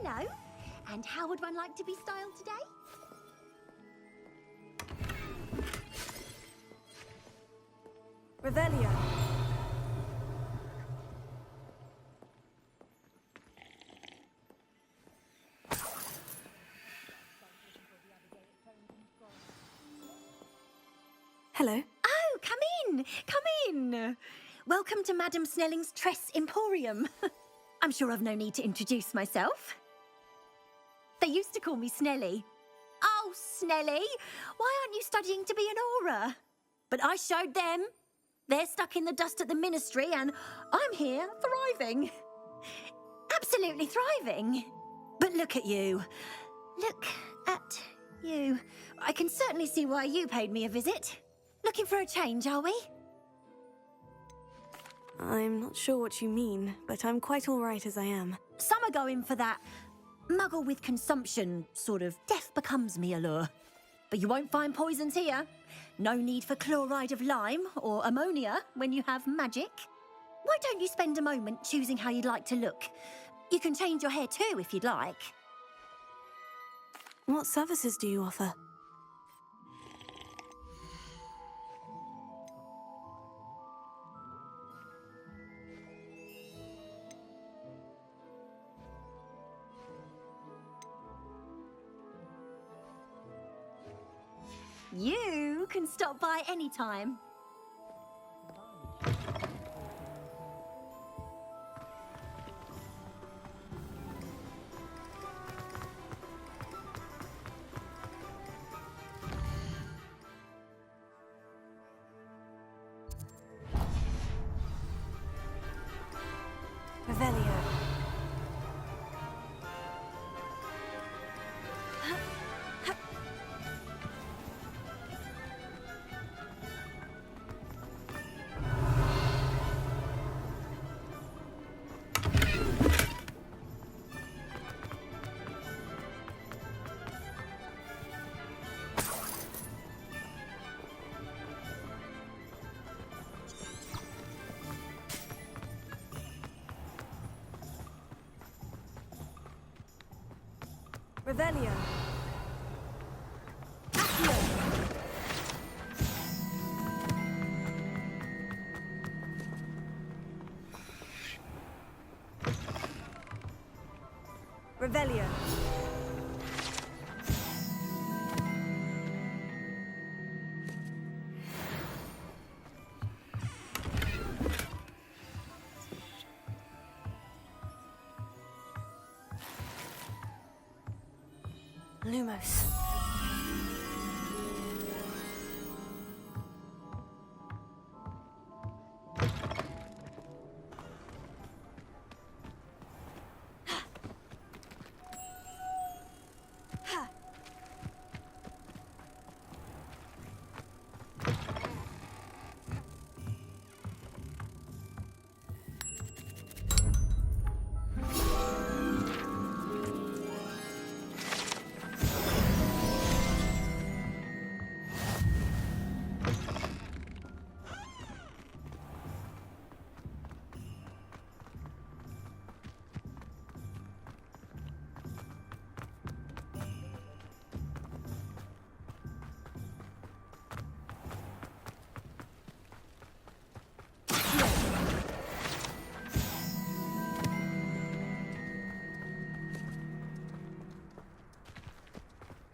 Hello. And how would one like to be styled today? Revelio. Hello. Oh, come in. Come in. Welcome to Madame Snelling's Tress Emporium. I'm sure I've no need to introduce myself. They used to call me Snellie. Oh, Snellie, why aren't you studying to be an aura? But I showed them. They're stuck in the dust at the ministry and I'm here thriving. Absolutely thriving. But look at you. Look at you. I can certainly see why you paid me a visit. Looking for a change, are we? I'm not sure what you mean, but I'm quite all right as I am. Some are going for that muggle with consumption, sort of death becomes me allure. But you won't find poisons here. No need for chloride of lime or ammonia when you have magic. Why don't you spend a moment choosing how you'd like to look? You can change your hair too if you'd like. What services do you offer? You can stop by anytime. Revelio. Revelio. Accio. Revelio. Lumos.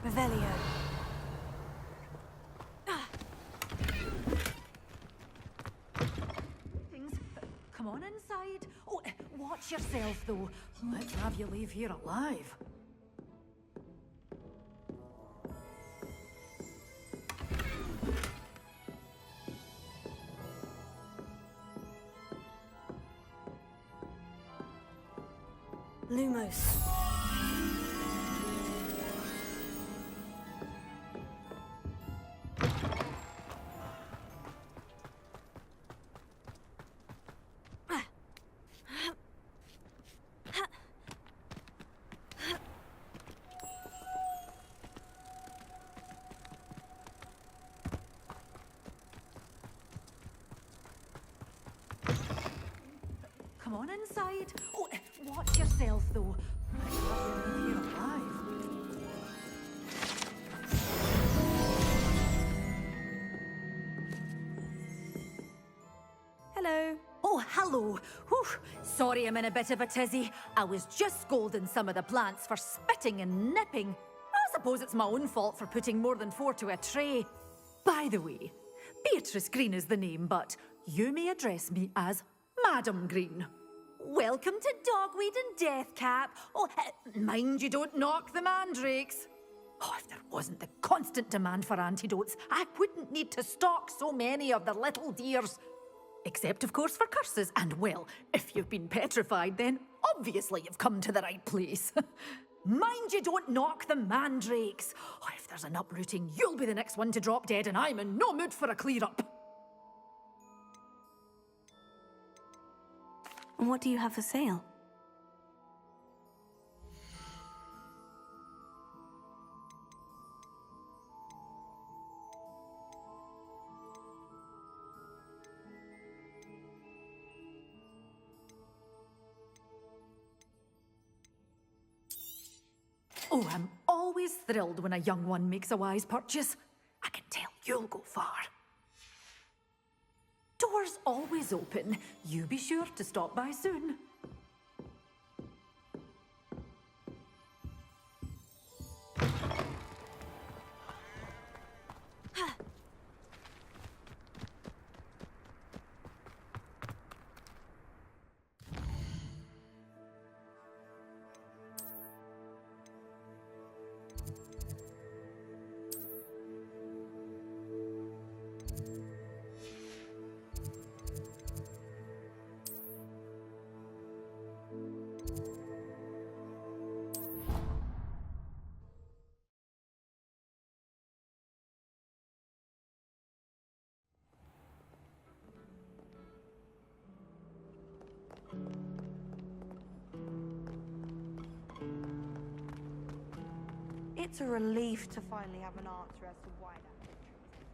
Revelio. Come on inside. Oh, watch yourself, though. Let's have you leave here alive. Lumos. come on inside. Oh, watch yourself, though. Might have you leave here alive. Hello. Oh, hello. Whew. Sorry I'm in a bit of a tizzy. I was just scolding some of the plants for spitting and nipping. I suppose it's my own fault for putting more than 4 to a tray. By the way, Beatrice Green is the name, but you may address me as Madam Green. Welcome to Dogweed and Deathcap. Oh, mind you don't knock the mandrakes. Oh, if there wasn't the constant demand for antidotes, I wouldn't need to stock so many of the little dears. Except, of course, for curses. And, well, if you've been petrified, then obviously you've come to the right place. Mind you don't knock the mandrakes. Oh, if there's an uprooting, you'll be the next one to drop dead, and I'm in no mood for a clear-up. What do you have for sale? Oh, I'm always thrilled when a young one makes a wise purchase. I can tell you'll go far. Doors always open. You be sure to stop by soon. It's a relief to finally have an answer as to why that picture is empty.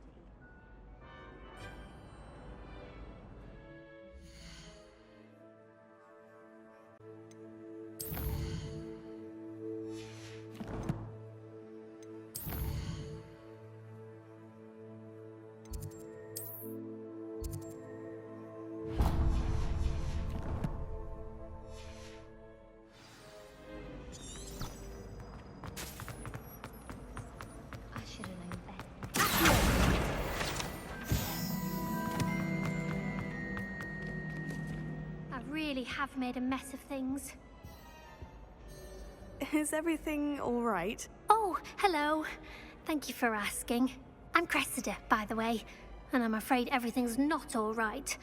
I should have known better. I really have made a mess of things. Is everything all right? Oh, hello. Thank you for asking. I'm Cressida, by the way, and I'm afraid everything's not all right.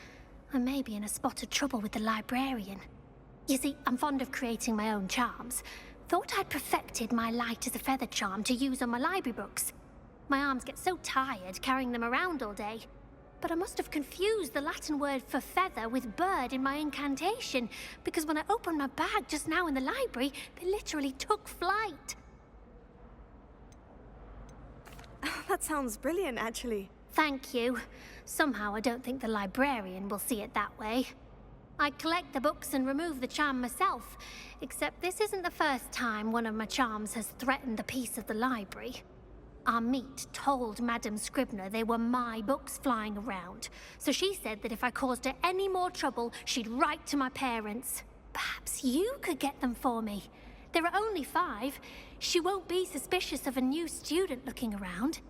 I may be in a spot of trouble with the librarian. You see, I'm fond of creating my own charms. Thought I'd perfected my light as a feather charm to use on my library books. My arms get so tired carrying them around all day. But I must have confused the Latin word for feather with bird in my incantation, because when I opened my bag just now in the library, they literally took flight. That sounds brilliant, actually. Thank you. Somehow I don't think the librarian will see it that way. I collect the books and remove the charm myself, except this isn't the first time one of my charms has threatened the peace of the library. Our meet told Madame Scribner they were my books flying around, so she said that if I caused her any more trouble, she'd write to my parents. Perhaps you could get them for me. There are only 5. She won't be suspicious of a new student looking around.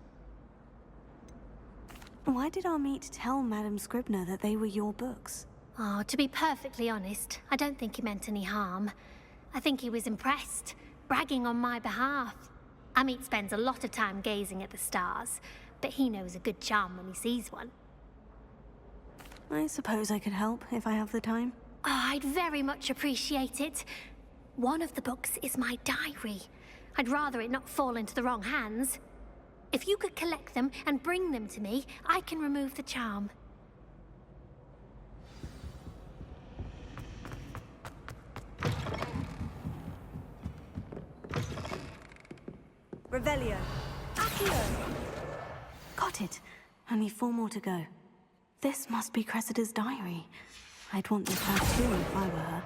Why did our meet tell Madame Scribner that they were your books? Oh, to be perfectly honest, I don't think he meant any harm. I think he was impressed, bragging on my behalf. Amit spends a lot of time gazing at the stars, but he knows a good charm when he sees one. I suppose I could help if I have the time. Oh, I'd very much appreciate it. One of the books is my diary. I'd rather it not fall into the wrong hands. If you could collect them and bring them to me, I can remove the charm. Revelio. Accio. Got it. Only 4 more to go. This must be Cressida's diary. I'd want this house too if I were her.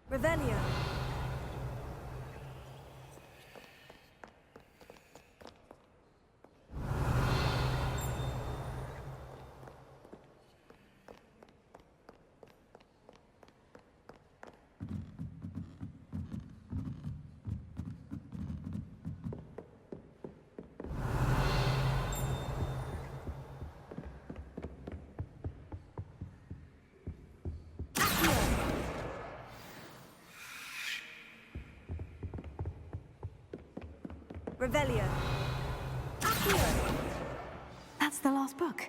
Revelio. Revelio. Accio. That's the last book.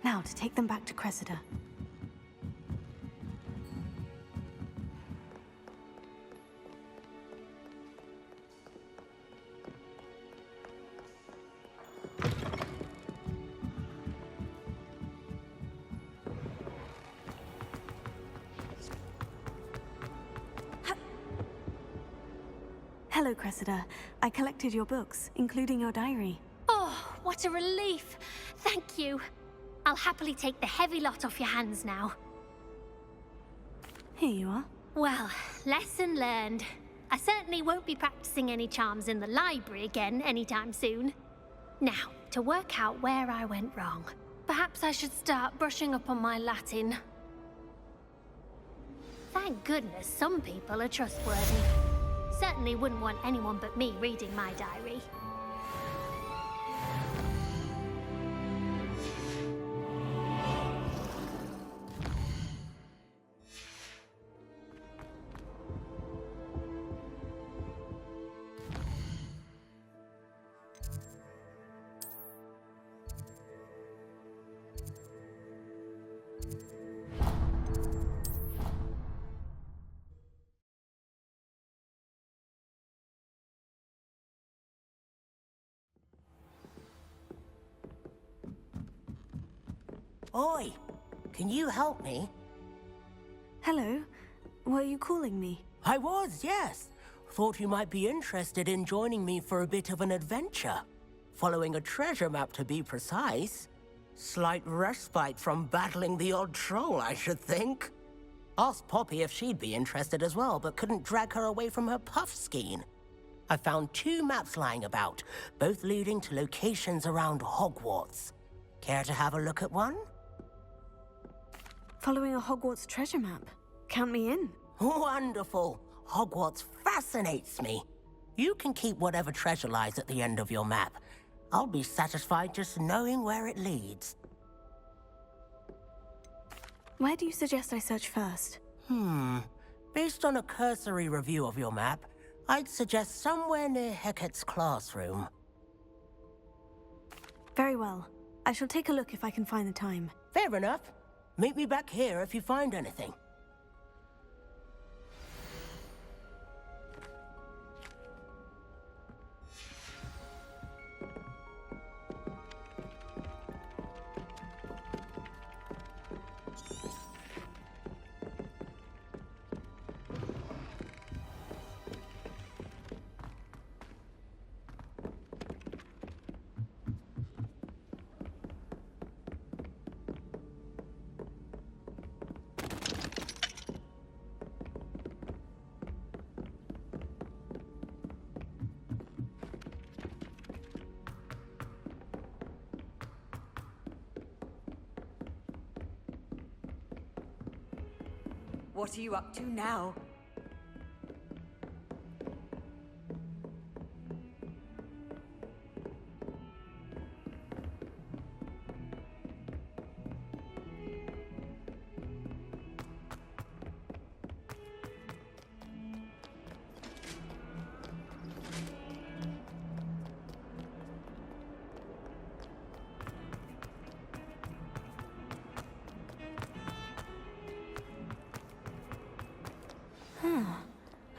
Now to take them back to Cressida. Hello, Cressida. I collected your books, including your diary. Oh, what a relief. Thank you. I'll happily take the heavy lot off your hands now. Here you are. Well, lesson learned. I certainly won't be practicing any charms in the library again anytime soon. Now, to work out where I went wrong. Perhaps I should start brushing up on my Latin. Thank goodness some people are trustworthy. Certainly wouldn't want anyone but me reading my diary. Oi, can you help me? Hello. Were you calling me? I was, yes. Thought you might be interested in joining me for a bit of an adventure. Following a treasure map, to be precise. Slight respite from battling the odd troll, I should think. Asked Poppy if she'd be interested as well, but couldn't drag her away from her puff skein. I found 2 maps lying about, both leading to locations around Hogwarts. Care to have a look at one? Following a Hogwarts treasure map. Count me in. Wonderful. Hogwarts fascinates me. You can keep whatever treasure lies at the end of your map. I'll be satisfied just knowing where it leads. Where do you suggest I search first? Based on a cursory review of your map, I'd suggest somewhere near Hecate's classroom. Very well. I shall take a look if I can find the time. Fair enough. Meet me back here if you find anything. What are you up to now?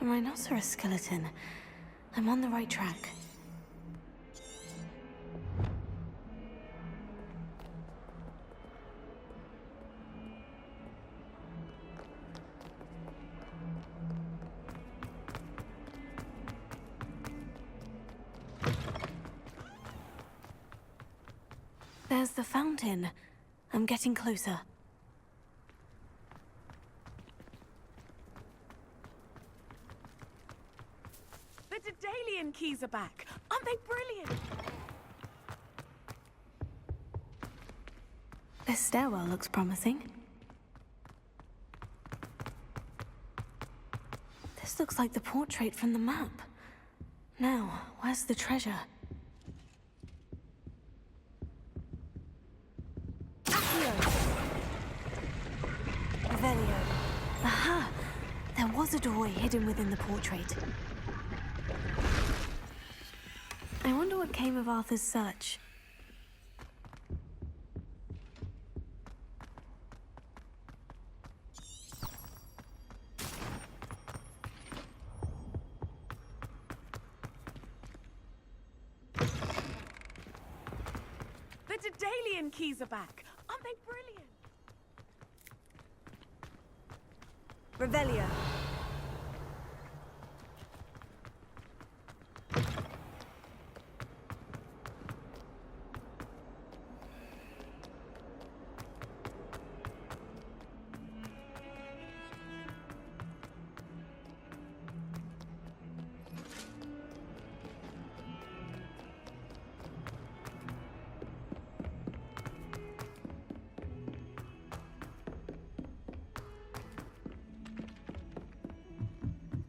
A rhinoceros skeleton. I'm on the right track. There's There's the fountain. I'm getting closer. The Daedalian keys are back. Aren't they brilliant? This stairwell looks promising. This looks like the portrait from the map. Now, where's the treasure? Revelio. Aha! There was a doorway hidden within the portrait. I wonder what came of Arthur's search. The Daedalian keys are back. Aren't they brilliant? Revelio.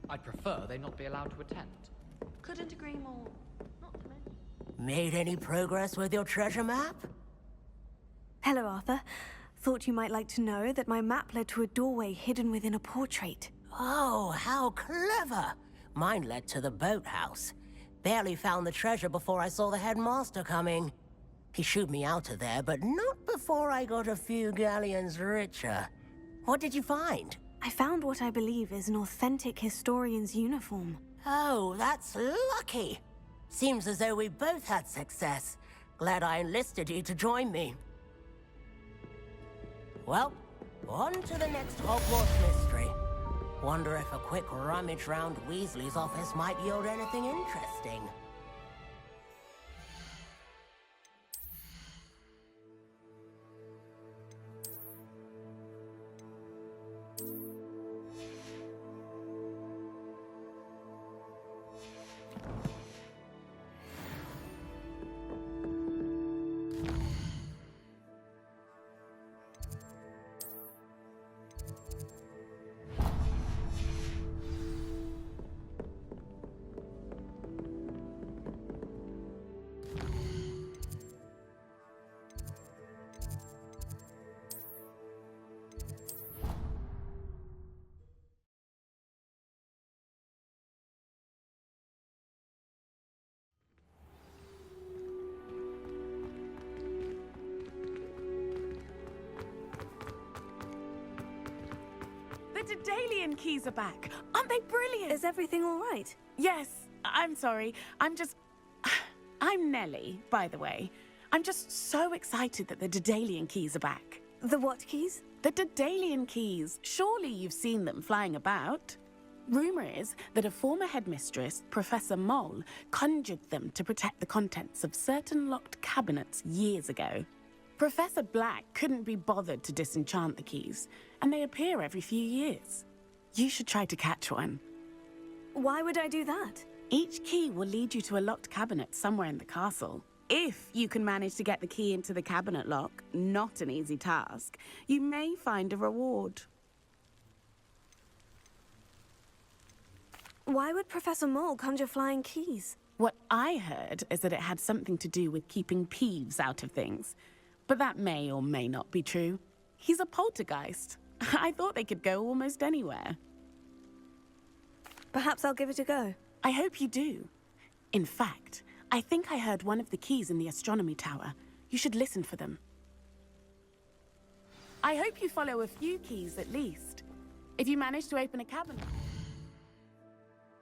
I'd prefer they not be allowed to attend. Couldn't agree more. Not to mention. Made any progress with your treasure map? Hello, Arthur. Thought you might like to know that my map led to a doorway hidden within a portrait. Oh, how clever! Mine led to the boathouse. Barely found the treasure before I saw the headmaster coming. He shooed me out of there, but not before I got a few galleons richer. What did you find? I found what I believe is an authentic historian's uniform. Oh, that's lucky. Seems as though we both had success. Glad I enlisted you to join me. Well, on to the next Hogwarts mystery. Wonder if a quick rummage round Weasley's office might yield anything interesting. The Daedalian keys are back. Aren't they brilliant? Is everything all right? Yes, I'm sorry. I'm Nellie, by the way. I'm just so excited that the Daedalian keys are back. The what keys? The Daedalian keys. Surely you've seen them flying about. Rumor is that a former headmistress, Professor Mole, conjured them to protect the contents of certain locked cabinets years ago. Professor Black couldn't be bothered to disenchant the keys, and they appear every few years. You should try to catch one. Why would I do that? Each key will lead you to a locked cabinet somewhere in the castle. If you can manage to get the key into the cabinet lock, not an easy task, you may find a reward. Why would Professor Mole conjure flying keys? What I heard is that it had something to do with keeping Peeves out of things. But that may or may not be true. He's a poltergeist. I thought they could go almost anywhere. Perhaps I'll give it a go. I hope you do. In fact, I think I heard one of the keys in the astronomy tower. You should listen for them. I hope you follow a few keys at least. If you manage to open a cabinet,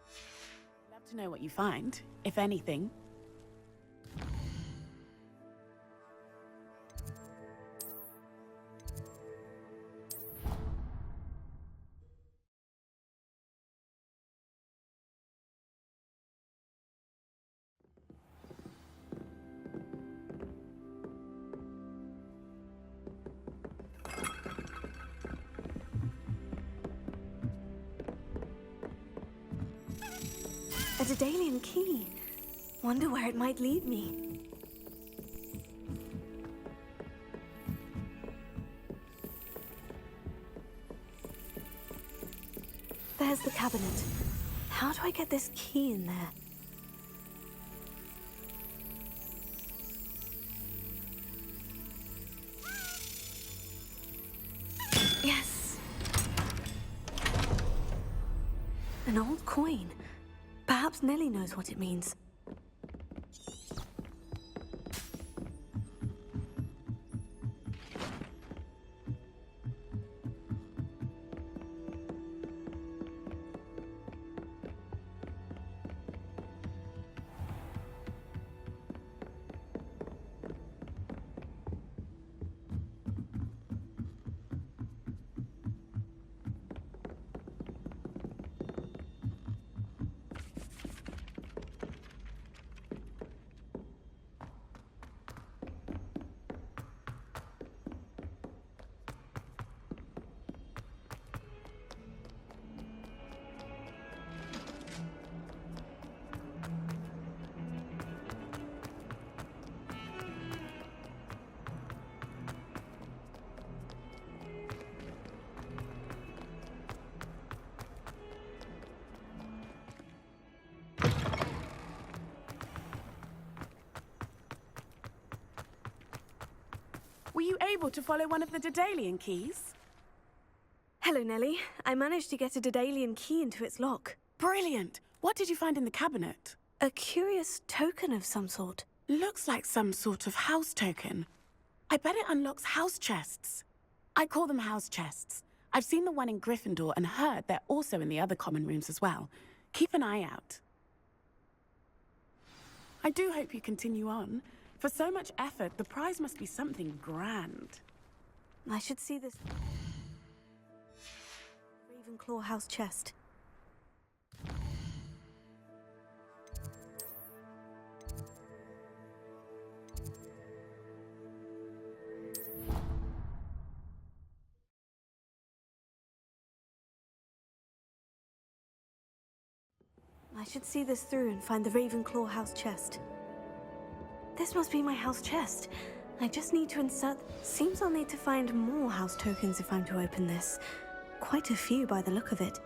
I'd love to know what you find, if anything. A Daedalian key. Wonder where it might lead me. There's the cabinet. How do I get this key in there? Yes! An old coin. Perhaps Nellie knows what it means. Were you able to follow one of the Daedalian keys? Hello, Nellie. I managed to get a Daedalian key into its lock. Brilliant! What did you find in the cabinet? A curious token of some sort. Looks like some sort of house token. I bet it unlocks house chests. I call them house chests. I've seen the one in Gryffindor and heard they're also in the other common rooms as well. Keep an eye out. I do hope you continue on. For so much effort, the prize must be something grand. I should see this Ravenclaw house chest. I should see this through and find the Ravenclaw house chest. This must be my house chest. I just need to insert... Seems I'll need to find more house tokens if I'm to open this. Quite a few by the look of it.